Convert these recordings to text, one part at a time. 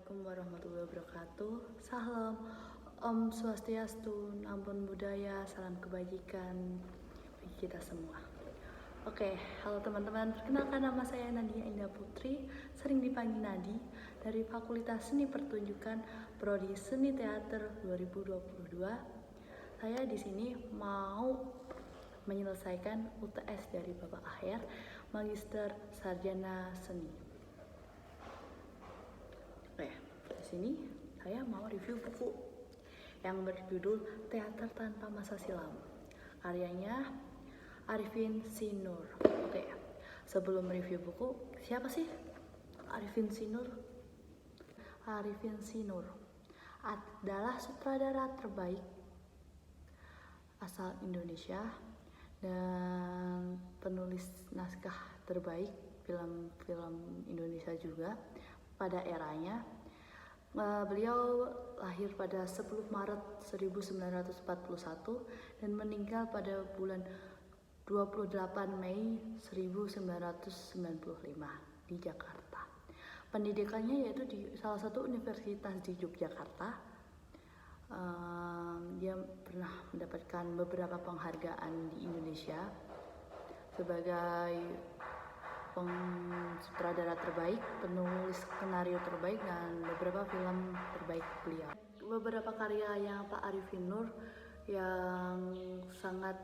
Assalamualaikum warahmatullahi wabarakatuh. Salam Om Swastiastu, Namo Buddhaya, salam kebajikan bagi kita semua. Oke, halo teman-teman. Perkenalkan, nama saya Nadia Indah Putri, sering dipanggil Nadi, dari Fakultas Seni Pertunjukan Prodi Seni Teater 2022. Saya di sini mau menyelesaikan UTS dari Bapak Aher, Magister Sarjana Seni. Oke, di sini saya mau review buku yang berjudul Teater Tanpa Masa Silam. Karyanya Arifin Sinur. Oke, sebelum review buku, siapa sih Arifin Sinur? Arifin Sinur adalah sutradara terbaik asal Indonesia dan penulis naskah terbaik film-film Indonesia juga pada eranya. Beliau lahir pada 10 Maret 1941 dan meninggal pada bulan 28 Mei 1995 di Jakarta. Pendidikannya yaitu di salah satu universitas di Yogyakarta. Dia pernah mendapatkan beberapa penghargaan di Indonesia sebagai sutradara terbaik, penulis skenario terbaik, dan beberapa film terbaik beliau. Beberapa karya yang Pak Arifin Nur yang sangat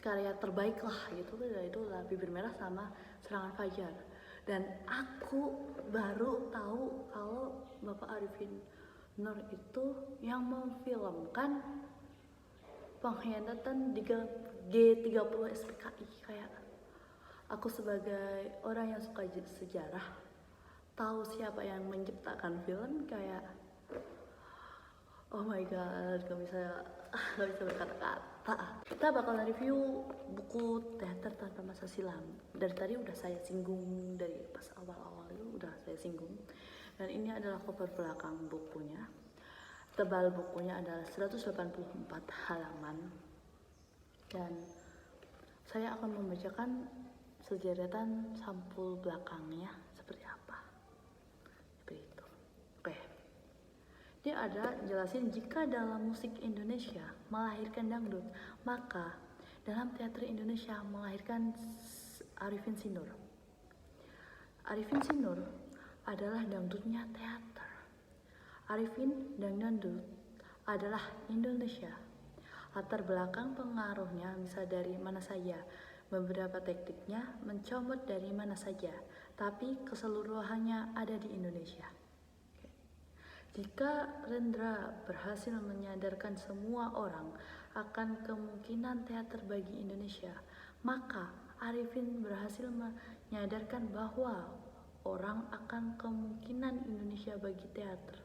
karya terbaik lah gitu, itu Bibir Merah sama Serangan Fajar. Dan aku baru tahu kalau Bapak Arifin Nur itu yang memfilmkan Pengkhianatan G30 SPKI. Kayak aku sebagai orang yang suka sejarah, tahu siapa yang menciptakan film, kayak oh my god, gak bisa berkata-kata. Kita bakal review buku Teater Tanpa Masa Silam. Dari tadi udah saya singgung, dari pas awal-awal itu udah saya singgung. Dan ini adalah cover belakang bukunya. Tebal bukunya adalah 184 halaman. Dan saya akan membacakan sederetan sampul belakangnya seperti apa. Seperti itu. Oke. Dia ada jelasin, jika dalam musik Indonesia melahirkan dangdut, maka dalam teater Indonesia melahirkan Arifin Sinur. Arifin Sinur adalah dangdutnya teater. Arifin dan dangdut adalah Indonesia. Latar belakang pengaruhnya bisa dari mana saja. Beberapa tekniknya mencomot dari mana saja, tapi keseluruhannya ada di Indonesia. Jika Rendra berhasil menyadarkan semua orang akan kemungkinan teater bagi Indonesia, maka Arifin berhasil menyadarkan bahwa orang akan kemungkinan Indonesia bagi teater.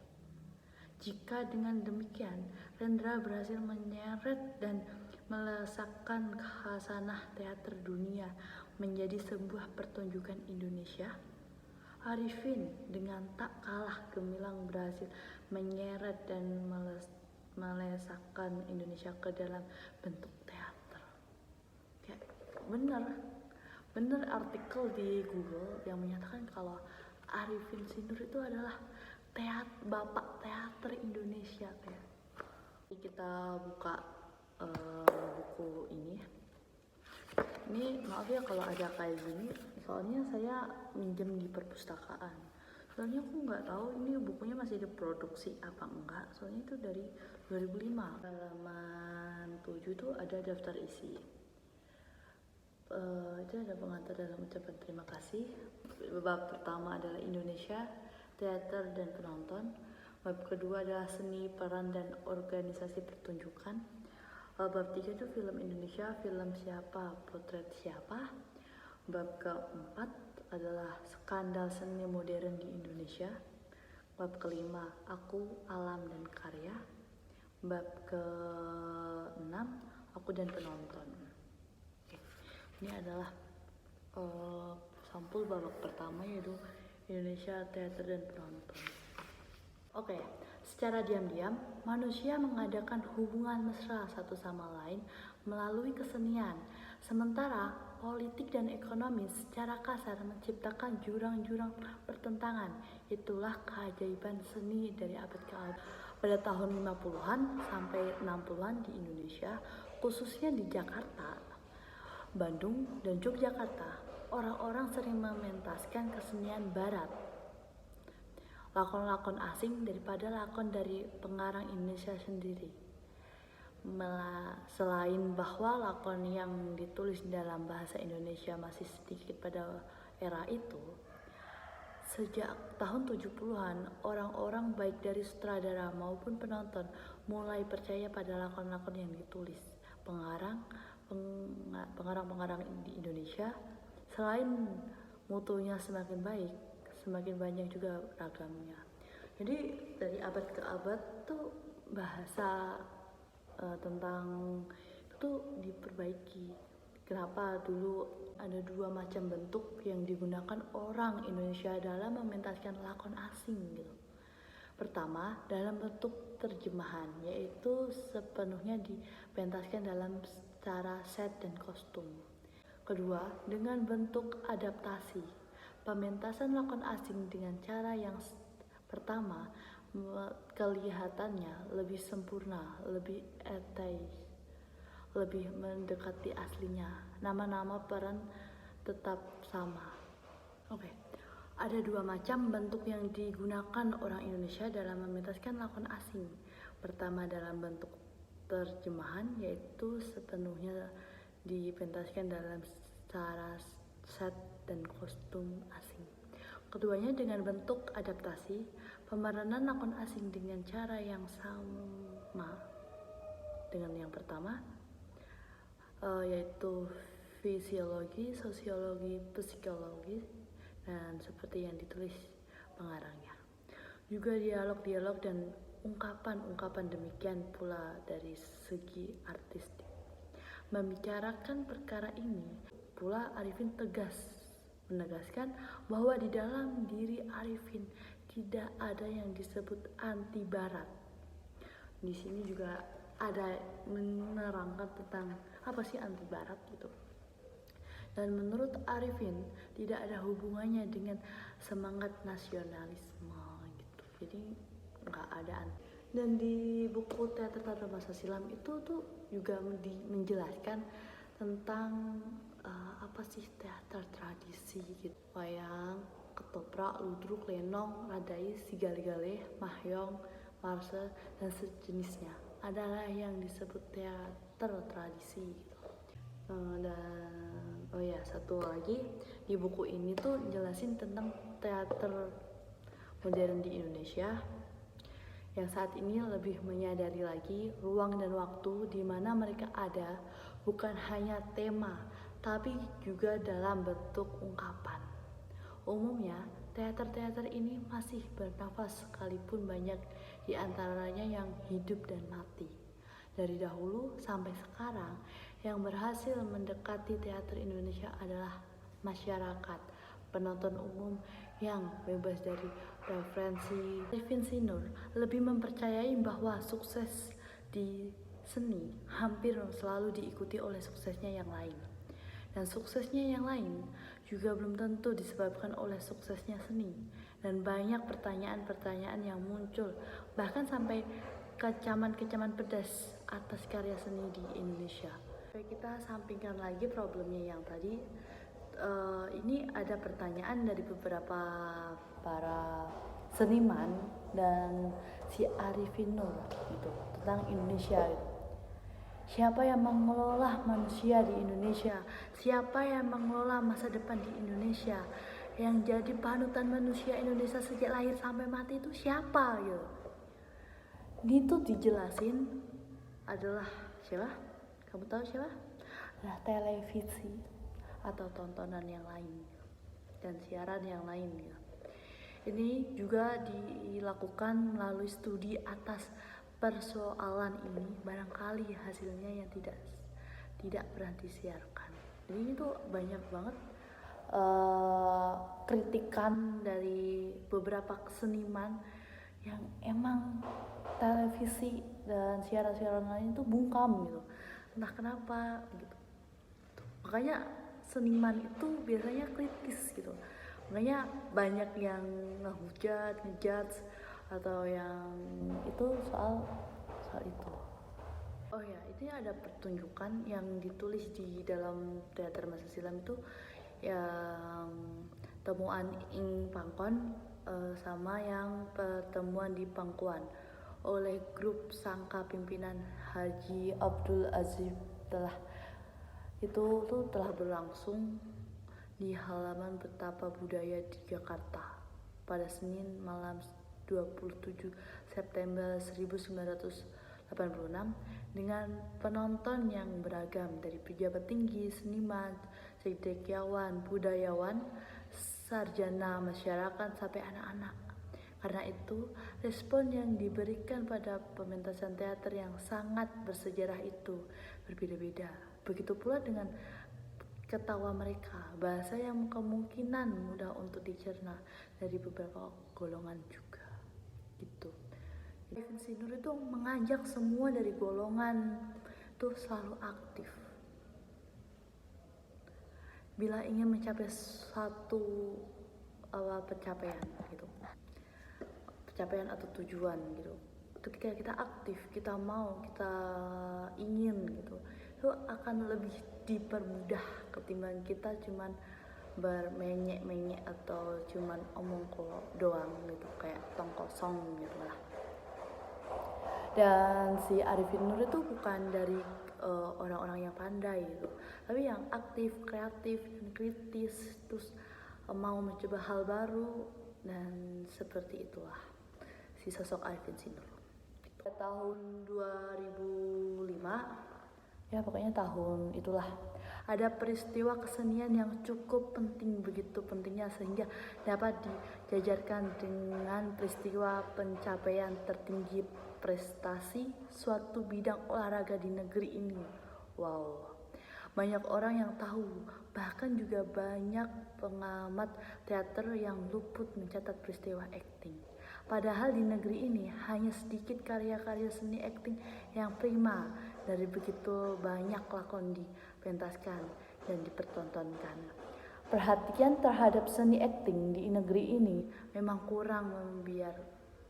Jika dengan demikian Rendra berhasil menyeret dan melesakkan khasanah teater dunia menjadi sebuah pertunjukan Indonesia, Arifin dengan tak kalah gemilang berhasil menyeret dan melesakkan Indonesia ke dalam bentuk teater. Ya, bener artikel di Google yang menyatakan kalau Arifin Sinur itu adalah bapak teater Indonesia. Kayak kita buka buku ini maaf ya kalau ada kayak gini, soalnya saya minjem di perpustakaan. Soalnya aku nggak tahu ini bukunya masih diproduksi apa enggak, soalnya itu dari 2005. Halaman 7 itu ada daftar isi. Itu ada pengantar dalam ucapan terima kasih. Bab pertama adalah Indonesia, teater dan penonton. Bab kedua adalah seni, peran, dan organisasi pertunjukan. Bab 3 itu film Indonesia, film siapa, potret siapa. Bab keempat adalah skandal seni modern di Indonesia. Bab kelima, aku, alam, dan karya. Bab keenam, aku dan penonton. Oke. Ini adalah sampul babak pertama, yaitu Indonesia, teater, dan penonton. Oke, secara diam-diam, manusia mengadakan hubungan mesra satu sama lain melalui kesenian. Sementara politik dan ekonomi secara kasar menciptakan jurang-jurang pertentangan. Itulah keajaiban seni dari abad ke abad. Pada tahun 50-an sampai 60-an di Indonesia, khususnya di Jakarta, Bandung, dan Yogyakarta, orang-orang sering mementaskan kesenian barat, lakon-lakon asing daripada lakon dari pengarang Indonesia sendiri. Selain bahwa lakon yang ditulis dalam bahasa Indonesia masih sedikit pada era itu, sejak tahun 70-an, orang-orang baik dari sutradara maupun penonton mulai percaya pada lakon-lakon yang ditulis pengarang-pengarang di Indonesia. Selain mutunya semakin baik, semakin banyak juga ragamnya. Jadi dari abad ke abad tuh bahasa tentang itu diperbaiki. Kenapa dulu ada dua macam bentuk yang digunakan orang Indonesia dalam mementaskan lakon asing gitu. Pertama, dalam bentuk terjemahan, yaitu sepenuhnya dipentaskan dalam secara set dan kostum. Kedua, dengan bentuk adaptasi, pementasan lakon asing dengan cara yang pertama kelihatannya lebih sempurna, lebih etis, lebih mendekati aslinya. Nama-nama peran tetap sama. Ada dua macam bentuk yang digunakan orang Indonesia dalam mementaskan lakon asing. Pertama dalam bentuk terjemahan, yaitu sepenuhnya dipentaskan dalam secara set dan kostum asing. Keduanya dengan bentuk adaptasi, pemeranan lakon asing dengan cara yang sama dengan yang pertama, yaitu fisiologi, sosiologi, psikologi, dan seperti yang ditulis pengarangnya. Juga dialog-dialog dan ungkapan-ungkapan demikian pula dari segi artistik. Membicarakan perkara ini pula Arifin menegaskan bahwa di dalam diri Arifin tidak ada yang disebut anti barat. Di sini juga ada menerangkan tentang apa sih anti barat gitu. Dan menurut Arifin tidak ada hubungannya dengan semangat nasionalisme gitu. Jadi nggak ada. Dan di buku Teater Tata Bahasa Silam itu tuh juga menjelaskan tentang apa sih teater tradisi gitu. Wayang, ketoprak, ludruk, lenong, radai, sigale-gale, mahyong, marse, dan sejenisnya adalah yang disebut teater tradisi gitu. Dan satu lagi di buku ini tuh jelasin tentang teater modern di Indonesia yang saat ini lebih menyadari lagi ruang dan waktu di mana mereka ada, bukan hanya tema tapi juga dalam bentuk ungkapan. Umumnya teater-teater ini masih bernafas sekalipun banyak di antaranya yang hidup dan mati. Dari dahulu sampai sekarang, yang berhasil mendekati teater Indonesia adalah masyarakat, penonton umum yang bebas dari referensi. Arifin Sinur lebih mempercayai bahwa sukses di seni hampir selalu diikuti oleh suksesnya yang lain. Dan suksesnya yang lain juga belum tentu disebabkan oleh suksesnya seni. Dan banyak pertanyaan-pertanyaan yang muncul, bahkan sampai kecaman-kecaman pedas atas karya seni di Indonesia. Kita sampingkan lagi problemnya yang tadi. Ini ada pertanyaan dari beberapa para seniman dan si Arifin Nur gitu, tentang Indonesia gitu. Siapa yang mengelola manusia di Indonesia? Siapa yang mengelola masa depan di Indonesia? Yang jadi panutan manusia Indonesia sejak lahir sampai mati itu siapa gitu? Ini tuh dijelasin adalah siapa? Kamu tahu siapa? Adalah televisi atau tontonan yang lain dan siaran yang lain gitu. Ini juga dilakukan melalui studi atas persoalan ini, barangkali hasilnya yang tidak pernah disiarkan. Jadi ini tuh banyak banget kritikan dari beberapa seniman yang emang televisi dan siaran-siaran lain itu bungkam gitu, entah kenapa gitu. Makanya seniman itu biasanya kritis gitu, makanya banyak yang ngejudge atau yang itu soal itu. Oh ya, ini ada pertunjukan yang ditulis di dalam teater masa silam itu yang temuan ing Pangkon sama yang pertemuan di Pangkuan oleh grup Sangka pimpinan Haji Abdul Aziz telah berlangsung di halaman Betapa Budaya di Jakarta pada Senin malam 27 September 1986 dengan penonton yang beragam dari pejabat tinggi, seniman, cendekiawan, budayawan, sarjana masyarakat sampai anak-anak. Karena itu, respon yang diberikan pada pementasan teater yang sangat bersejarah itu berbeda-beda. Begitu pula dengan ketawa mereka, bahasa yang kemungkinan mudah untuk dicerna dari beberapa golongan juga. Gitu. Arifin Sinur itu mengajak semua dari golongan itu selalu aktif. Bila ingin mencapai satu pencapaian gitu, pencapaian atau tujuan gitu, ketika kita aktif, kita mau, kita ingin gitu, itu akan lebih dipermudah ketimbang kita cuman bermenyek-menyek atau cuman omong doang gitu, kayak tong kosong gitu lah. Dan si Arifin Nur itu bukan dari orang-orang yang pandai gitu, tapi yang aktif, kreatif, dan kritis, terus mau mencoba hal baru, dan seperti itulah si sosok Arifin Sinur. Tahun 2005, ya pokoknya tahun itulah, ada peristiwa kesenian yang cukup penting, begitu pentingnya sehingga dapat dijajarkan dengan peristiwa pencapaian tertinggi prestasi suatu bidang olahraga di negeri ini. Wow, banyak orang yang tahu, bahkan juga banyak pengamat teater yang luput mencatat peristiwa akting. Padahal di negeri ini hanya sedikit karya-karya seni akting yang prima dari begitu banyak lakon dipentaskan dan dipertontonkan. Perhatian terhadap seni akting di negeri ini memang kurang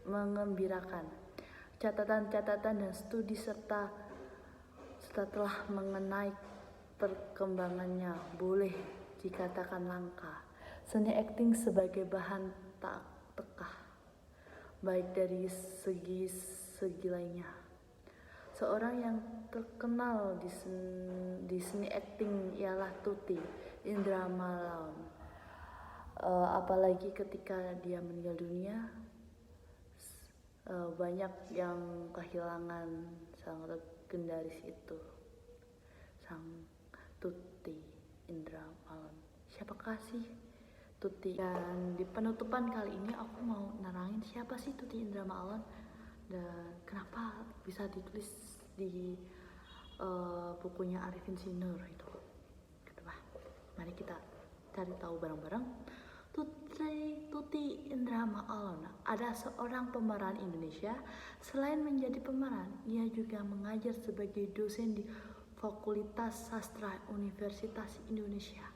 mengembirakan. Catatan-catatan dan studi serta telah mengenai perkembangannya boleh dikatakan langka. Seni akting sebagai bahan tak tekah, baik dari segi lainnya. Seorang yang terkenal di seni akting ialah Tuti Indramalaun. Apalagi ketika dia meninggal dunia, banyak yang kehilangan sang legendaris itu, sang Tuti Indramalaun. Siapakah sih Tuti? Dan di penutupan kali ini aku mau nerangin siapa sih Tuti Indramalaun dan kenapa bisa ditulis di bukunya Arifin Sinur itu. Mari kita cari tahu bareng-bareng. Tuti Indramalaun adalah seorang pemeran Indonesia. Selain menjadi pemeran, ia juga mengajar sebagai dosen di Fakultas Sastra Universitas Indonesia.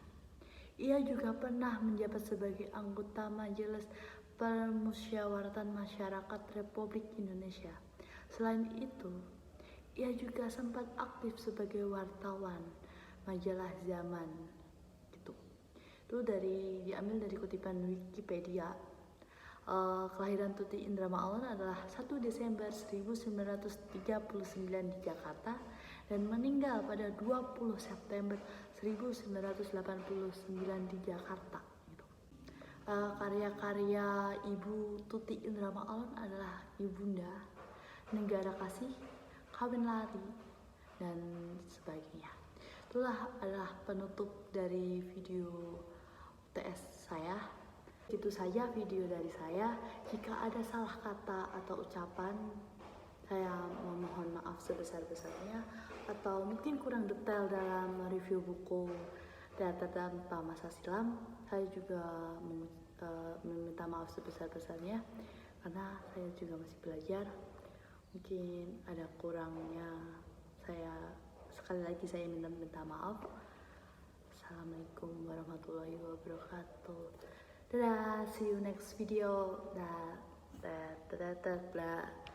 Ia juga pernah menjabat sebagai anggota Majelis Permusyawaratan Masyarakat Republik Indonesia. Selain itu, ia juga sempat aktif sebagai wartawan majalah Zaman. Itu diambil dari kutipan Wikipedia. Kelahiran Tuti Indramalaun adalah 1 Desember 1939 di Jakarta dan meninggal pada 20 September 1989 di Jakarta. Karya-karya Ibu Tuti Indramalaun adalah Ibunda, Negara Kasih, Kawin Lari, dan sebagainya. Itulah adalah penutup dari video TS saya. Itu saja video dari saya. Jika ada salah kata atau ucapan, saya memohon maaf sebesar-besarnya, atau mungkin kurang detail dalam review buku Teater Tanpa Masa Silam, saya juga meminta maaf sebesar-besarnya karena saya juga masih belajar. Mungkin ada kurangnya, sekali lagi saya minta maaf. Assalamualaikum warahmatullahi wabarakatuh. Dadah, see you next video. Dah, dah, dah, dah, dah, dah.